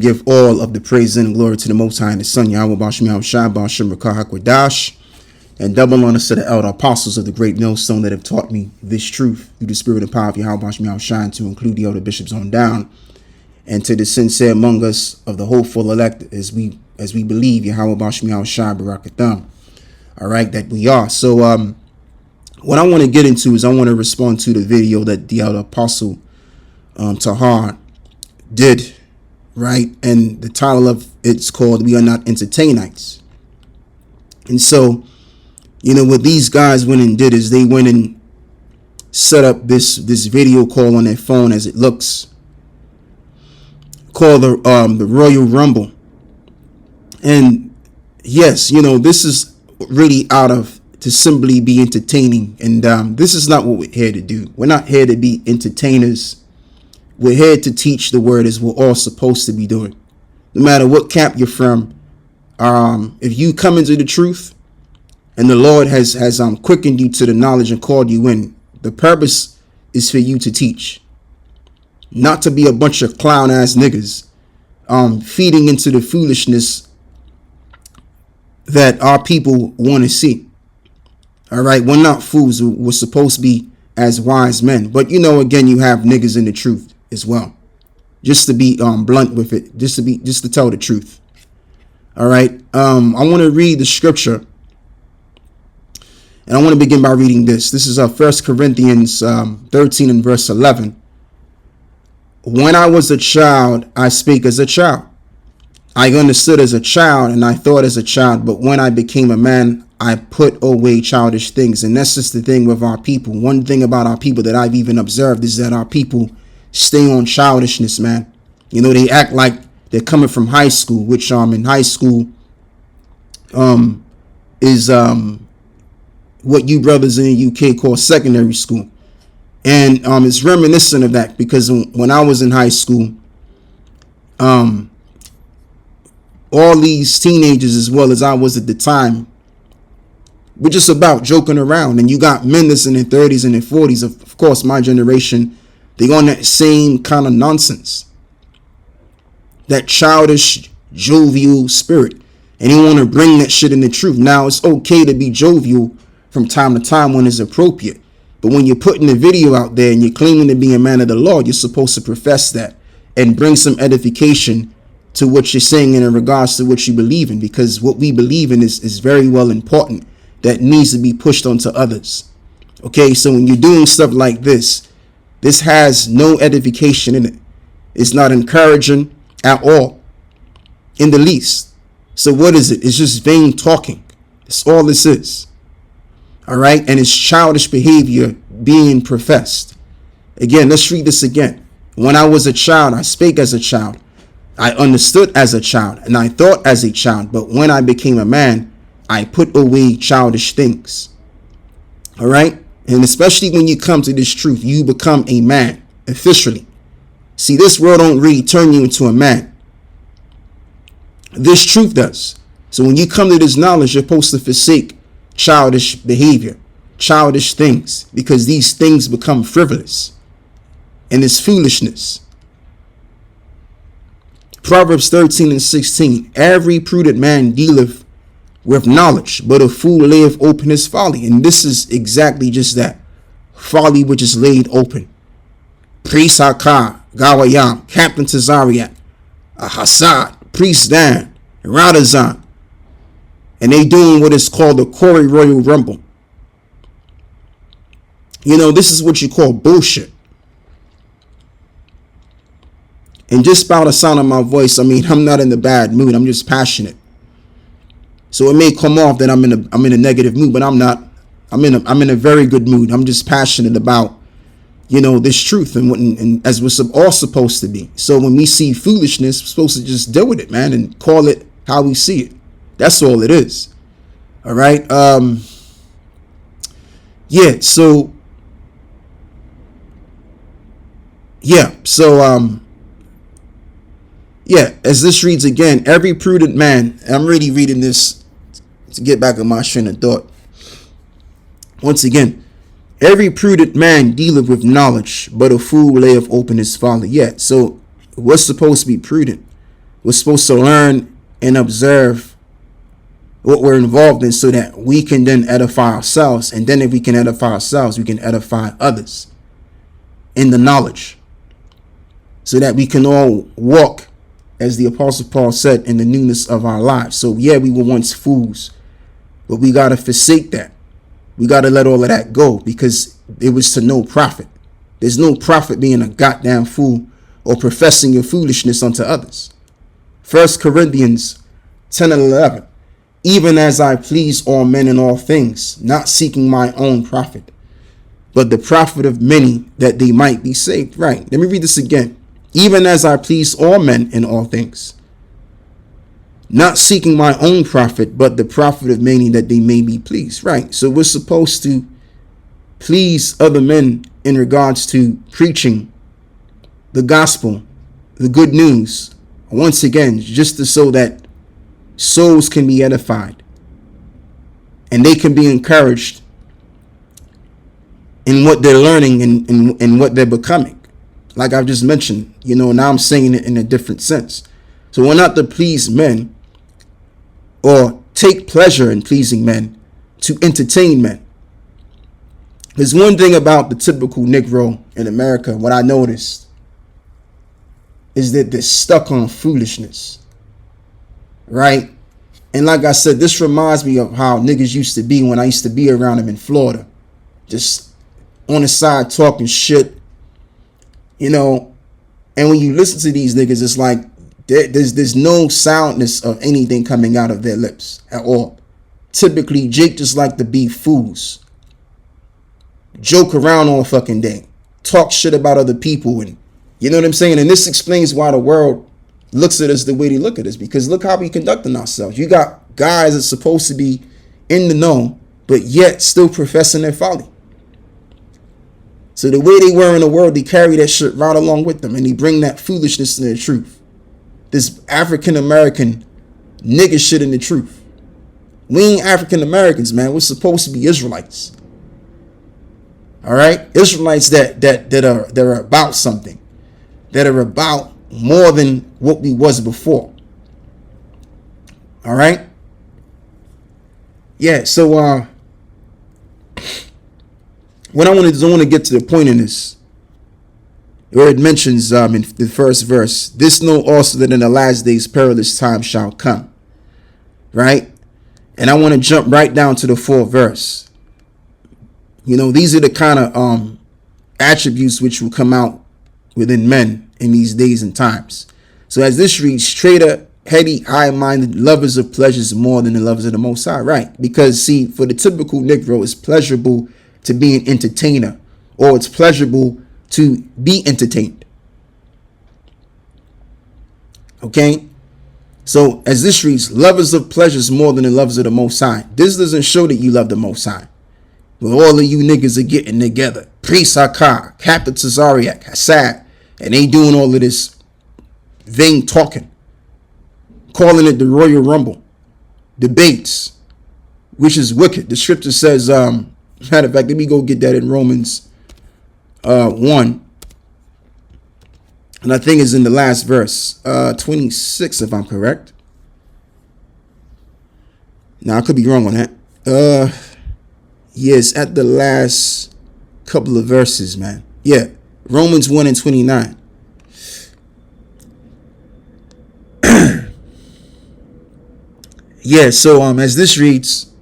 Give all of the praise and glory to the Most High and the Son, Yahweh Bashim Yahushua Bashim Rakah HaKodash, and double honors to the elder apostles of the great millstone that have taught me this truth through the spirit and power of Yahweh Bashim Yahushua, to include the elder bishops on down, and to the sincere among us of the hopeful elect, as we believe Yahweh Bashim Yahushua Barakatham. All right, that we are. So what I want to get into is I want to respond to the video that the elder apostle Tahar did. Right, and the title of it's called "We Are Not Entertainites." And so, what these guys went and did is they went and set up this video call on their phone, as it looks, called the Royal Rumble. And yes, this is really out of to simply be entertaining, and this is not what we're here to do. We're not here to be entertainers. We're here to teach the word, as we're all supposed to be doing. No matter what camp you're from, if you come into the truth and the Lord has quickened you to the knowledge and called you in, the purpose is for you to teach. Not to be a bunch of clown ass niggas feeding into the foolishness that our people want to see. All right, we're not fools. We're supposed to be as wise men. But again, you have niggas in the truth as well, just to be blunt with it, just to tell the truth. All right, I want to read the scripture, and I want to begin by reading this. This is 1 Corinthians 13 and verse 11. When I was a child, I spake as a child. I understood as a child, and I thought as a child. But when I became a man, I put away childish things. And that's just the thing with our people. One thing about our people that I've even observed is that our people stay on childishness, man. They act like they're coming from high school, which in high school is what you brothers in the UK call secondary school. And it's reminiscent of that, because when I was in high school, all these teenagers, as well as I was at the time, we're just about joking around. And you got men that's in their 30s and their 40s, of course, my generation, they on that same kind of nonsense, that childish, jovial spirit. And they want to bring that shit in the truth. Now, it's okay to be jovial from time to time when it's appropriate. But when you're putting the video out there and you're claiming to be a man of the Lord, you're supposed to profess that and bring some edification to what you're saying in regards to what you believe in. Because what we believe in is very well important, that needs to be pushed onto others. Okay, so when you're doing stuff like this has no edification in it. It's not encouraging at all, in the least. So what is it? It's just vain talking. That's all this is. All right, and it's childish behavior being professed. Again, let's read this again. When I was a child, I spake as a child. I understood as a child, and I thought as a child. But when I became a man, I put away childish things. All right. And especially when you come to this truth, you become a man officially. See, this world don't really turn you into a man. This truth does. So when you come to this knowledge, you're supposed to forsake childish behavior, childish things, because these things become frivolous and it's foolishness. Proverbs 13 and 16. Every prudent man dealeth with knowledge, but a fool layeth open his folly. And this is exactly just that. Folly which is laid open. Priest Hakar, Gawayam, Captain Tazariak, Hassad, Priest Dan, Radazan. And they doing what is called the Corey Royal Rumble. This is what you call bullshit. And just by the sound of my voice, I'm not in the bad mood. I'm just passionate. So it may come off that I'm in a negative mood, but I'm not. I'm in a very good mood. I'm just passionate about, this truth and as we're all supposed to be. So when we see foolishness, we're supposed to just deal with it, man, and call it how we see it. That's all it is. All right. Yeah. So as this reads again, every prudent man, and I'm really reading this to get back on my train of thought. Once again, every prudent man dealeth with knowledge, but a fool layeth open his folly. Yeah, so what's supposed to be prudent? We're supposed to learn and observe what we're involved in so that we can then edify ourselves. And then if we can edify ourselves, we can edify others in the knowledge, so that we can all walk, as the Apostle Paul said, in the newness of our lives. So yeah, we were once fools, but we got to forsake that. We got to let all of that go, because it was to no profit. There's no profit being a goddamn fool or professing your foolishness unto others. 1 Corinthians 10 and 11. Even as I please all men in all things, not seeking my own profit, but the profit of many, that they might be saved. Right. Let me read this again. Even as I please all men in all things, not seeking my own profit, but the profit of many, that they may be pleased. Right. So we're supposed to please other men in regards to preaching the gospel, the good news. Once again, just so that souls can be edified and they can be encouraged in what they're learning and what they're becoming. Like I've just mentioned, now I'm saying it in a different sense. So we're not to please men or take pleasure in pleasing men, to entertain men. There's one thing about the typical Negro in America, what I noticed, is that they're stuck on foolishness, right? And like I said, this reminds me of how niggas used to be when I used to be around them in Florida, just on the side talking shit, and when you listen to these niggas, it's like there's no soundness of anything coming out of their lips at all. Typically, Jake just like to be fools, joke around all fucking day, talk shit about other people, and you know what I'm saying? And this explains why the world looks at us the way they look at us, because look how we conducting ourselves. You got guys that's supposed to be in the know, but yet still professing their folly. So the way they were in the world, they carry that shit right along with them, and they bring that foolishness to the truth. This African American nigga shit in the truth. We ain't African Americans, man. We're supposed to be Israelites. All right, Israelites that are about something, that are about more than what we was before. All right. Yeah. So what I want to get to the point in this, where it mentions in the first verse, this know also that in the last days perilous times shall come. Right. And I want to jump right down to the fourth verse. These are the kind of attributes which will come out within men in these days and times. So as this reads, traitor, heady, high-minded, lovers of pleasures more than the lovers of the Most High. Right. Because see, for the typical Negro, it's pleasurable to be an entertainer, or it's pleasurable to be entertained. Okay. So as this reads, lovers of pleasures more than the lovers of the Most High. This doesn't show that you love the Most High. But all of you niggas are getting together. Priest Hakar, Captain Cesariak, Hassad, and they doing all of this vain talking, calling it the Royal Rumble, debates, which is wicked. The scripture says, matter of fact, let me go get that in Romans 1. And I think it's in the last verse, 26, if I'm correct. Now, I could be wrong on that. Yes, at the last couple of verses, man. Yeah, Romans 1 and 29. Yeah, so as this reads,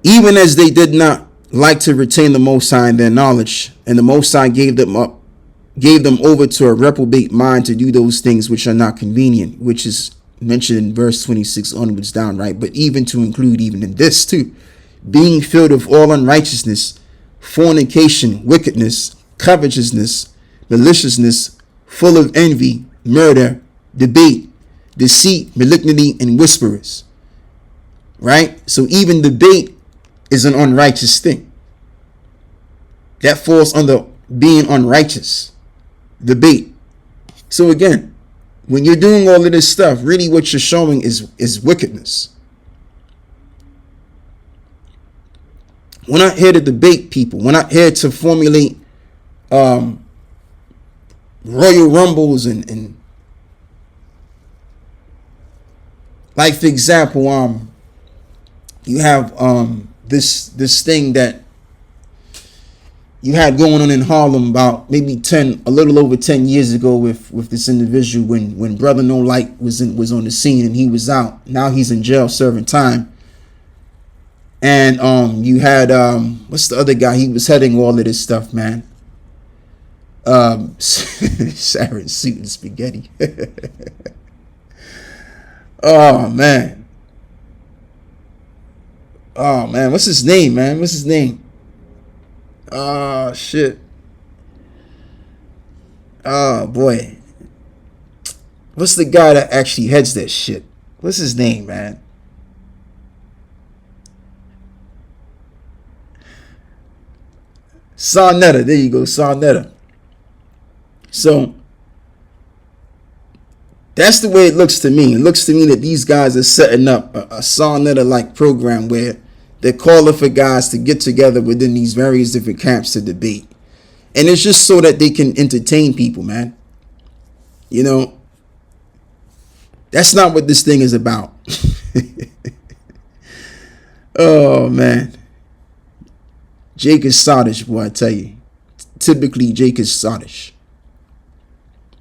even as they did not like to retain the Most High in their knowledge, and the Most High gave them over to a reprobate mind to do those things which are not convenient, which is mentioned in verse 26 onwards down, right? But even to include even in this too, being filled with all unrighteousness, fornication, wickedness, covetousness, maliciousness, full of envy, murder, debate, deceit, malignity, and whisperers. Right? So even debate is an unrighteous thing. That falls under being unrighteous. Debate. So again, when you're doing all of this stuff, really what you're showing is wickedness. We're not here to debate people. We're not here to formulate Royal Rumbles and Like for example, you have this thing that you had going on in Harlem about maybe a little over 10 years ago with this individual when Brother No Light was on the scene and he was out. Now he's in jail serving time. And you had what's the other guy? He was heading all of this stuff, man. Sharon Suit and Spaghetti. Oh man. Oh man, what's his name, man? What's his name? Oh shit. Oh boy. What's the guy that actually heads that shit? What's his name, man? Sonetta. There you go, Sonetta. So that's the way it looks to me. It looks to me that these guys are setting up a Sonetta-like program where they're calling for guys to get together within these various different camps to debate. And it's just so that they can entertain people, man. You know, that's not what this thing is about. Oh, man. Jake is sottish, boy, I tell you. Typically, Jake is sottish.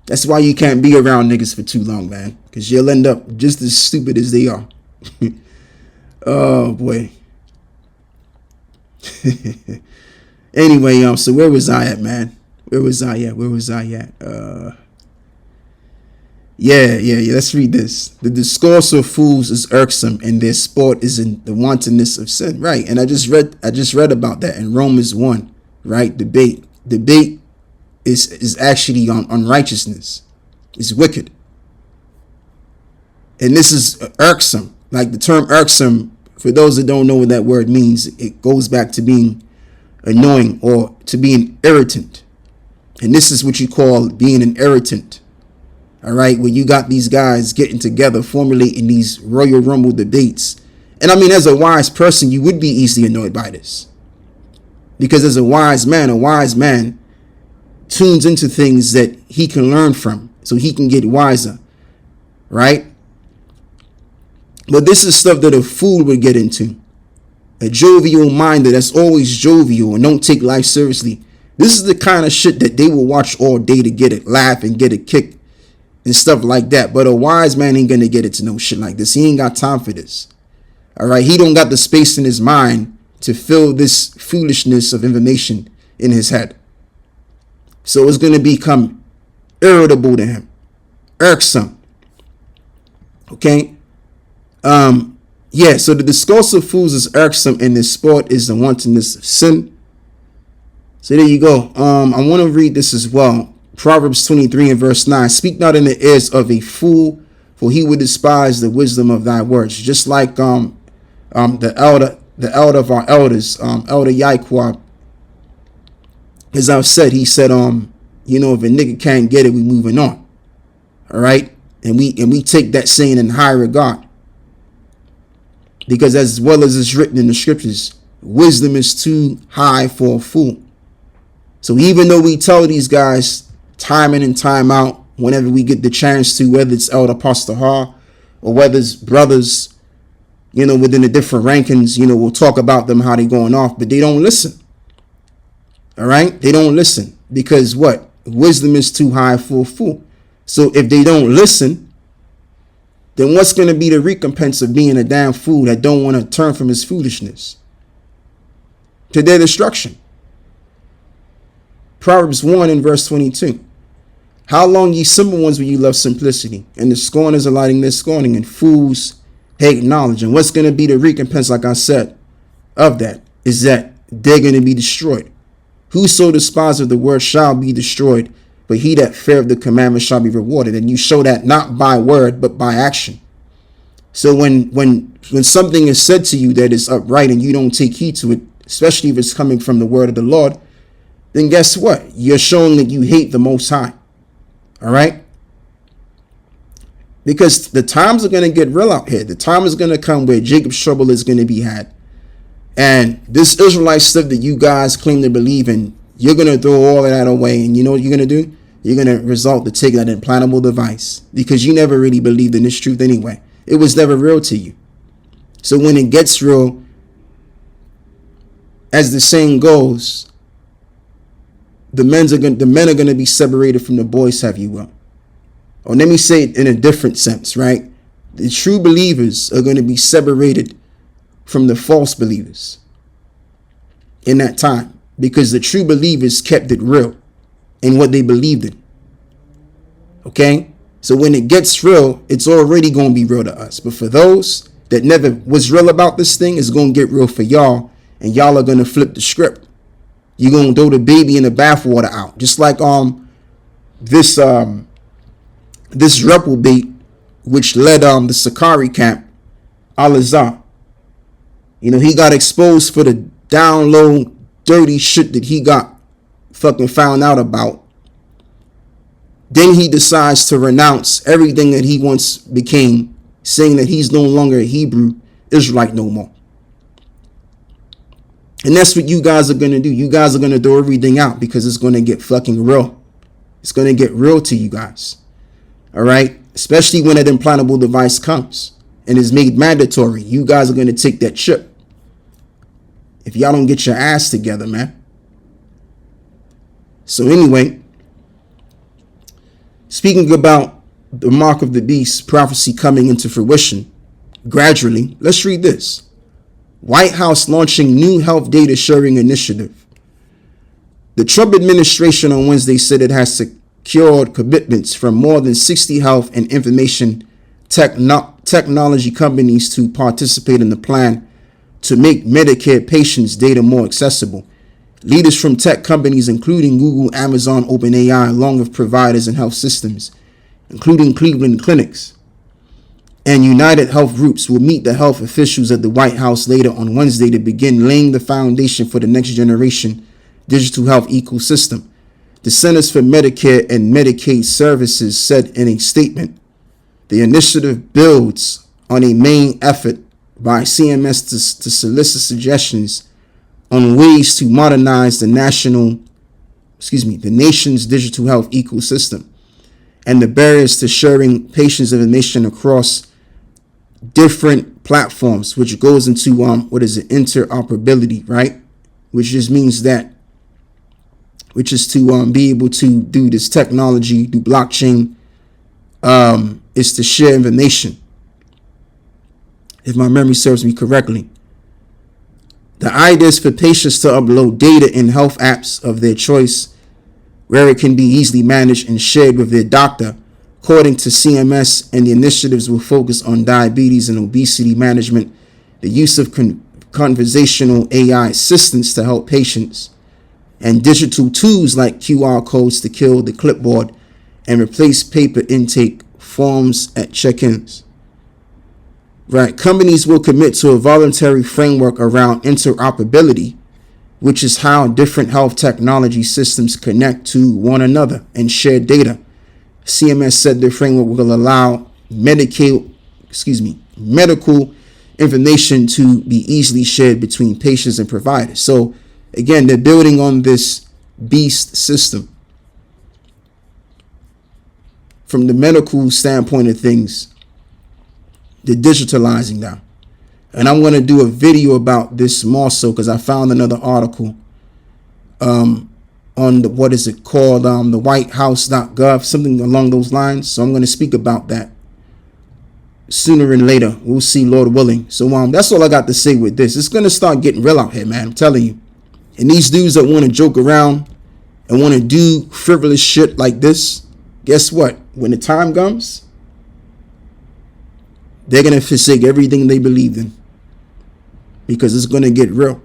That's why you can't be around niggas for too long, man. Because you'll end up just as stupid as they are. Oh, boy. Anyway, so where was I at, man? Where was I at? Yeah. Let's read this. The discourse of fools is irksome, and their sport is in the wantonness of sin. Right. And I just read about that in Romans 1. Right. Debate is actually on unrighteousness. It's wicked. And this is irksome. Like the term irksome, for those that don't know what that word means, it goes back to being annoying or to being irritant. And this is what you call being an irritant. All right, where you got these guys getting together, formulating these Royal Rumble debates. And I mean, as a wise person, you would be easily annoyed by this. Because as a wise man tunes into things that he can learn from so he can get wiser. Right? But this is stuff that a fool would get into. A jovial minder that's always jovial and don't take life seriously. This is the kind of shit that they will watch all day to get it, laugh and get a kick and stuff like that. But a wise man ain't gonna get it to no shit like this. He ain't got time for this. All right, he don't got the space in his mind to fill this foolishness of information in his head. So it's gonna become irritable to him, irksome. Okay. Yeah, so the discourse of fools is irksome, and the sport is the wantonness of sin. So there you go. I want to read this as well. Proverbs 23 and verse 9. Speak not in the ears of a fool, for he will despise the wisdom of thy words. Just like the elder of our elders, Elder Yaikwab, as I've said, he said, if a nigga can't get it, we moving on. All right, and we take that saying in high regard. Because as well as it's written in the scriptures, wisdom is too high for a fool. So even though we tell these guys time in and time out, whenever we get the chance to, whether it's Elder Pastor Ha or whether it's brothers, within the different rankings, we'll talk about them, how they going off, but they don't listen. All right. They don't listen because what? Wisdom is too high for a fool. So if they don't listen, then what's going to be the recompense of being a damn fool that don't want to turn from his foolishness? To their destruction. Proverbs 1 and verse 22. How long, ye simple ones, will you love simplicity? And the scorners are lighting their scorning, and fools hate knowledge. And what's going to be the recompense, like I said, of that is that they're going to be destroyed. Whoso despiseth the word shall be destroyed, but he that feareth the commandment shall be rewarded. And you show that not by word, but by action. So when something is said to you that is upright and you don't take heed to it, especially if it's coming from the word of the Lord, then guess what? You're showing that you hate the Most High. All right? Because the times are going to get real out here. The time is going to come where Jacob's trouble is going to be had. And this Israelite stuff that you guys claim to believe in, you're going to throw all of that away. And you know what you're going to do? You're going to result to take that implantable device because you never really believed in this truth anyway. It was never real to you. So when it gets real, as the saying goes, the men are going to be separated from the boys, have you will. Or let me say it in a different sense, right? The true believers are going to be separated from the false believers in that time, because the true believers kept it real in what they believed in. Okay? So when it gets real, it's already going to be real to us. But for those that never was real about this thing, it's going to get real for y'all, and y'all are going to flip the script. You're going to throw the baby in the bathwater out. Just like this reprobate which led the Sakari camp, Al-Azhar. He got exposed for the down low dirty shit that he got fucking found out about. Then he decides to renounce everything that he once became, saying that he's no longer a Hebrew Israelite no more. And that's what you guys are going to do. You guys are going to throw everything out because it's going to get fucking real. It's going to get real to you guys. All right? Especially when that implantable device comes and is made mandatory. You guys are going to take that chip. If y'all don't get your ass together, man. So anyway, speaking about the mark of the beast prophecy coming into fruition gradually, let's read this. White House launching new health data sharing initiative. The Trump administration on Wednesday said it has secured commitments from more than 60 health and information technology companies to participate in the plan to make Medicare patients' data more accessible. Leaders from tech companies including Google, Amazon, OpenAI, along with providers and health systems, including Cleveland Clinics and United Health Groups, will meet the health officials at the White House later on Wednesday to begin laying the foundation for the next generation digital health ecosystem. The Centers for Medicare and Medicaid Services said in a statement, the initiative builds on a main effort by CMS to solicit suggestions on ways to modernize the nation's digital health ecosystem and the barriers to sharing patients' information across different platforms, which goes into interoperability, right? Which just means that, which is to be able to do this technology, do blockchain, is to share information, if my memory serves me correctly. The idea is for patients to upload data in health apps of their choice, where it can be easily managed and shared with their doctor. According to CMS, and the initiatives will focus on diabetes and obesity management, the use of conversational AI assistants to help patients, and digital tools like QR codes to kill the clipboard and replace paper intake forms at check-ins. Right. Companies will commit to a voluntary framework around interoperability, which is how different health technology systems connect to one another and share data. CMS said the framework will allow medical information to be easily shared between patients and providers. So again, they're building on this beast system. From the medical standpoint of things, they're digitalizing now. And I'm going to do a video about this more so because I found another article on the, what is it called? The whitehouse.gov, something along those lines. So I'm going to speak about that sooner than later. We'll see, Lord willing. So that's all I got to say with this. It's going to start getting real out here, man. I'm telling you. And these dudes that want to joke around and want to do frivolous shit like this, guess what? When the time comes, they're going to forsake everything they believed in, because it's going to get real,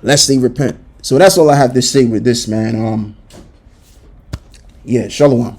lest they repent. So that's all I have to say with this, man. Yeah, shalom.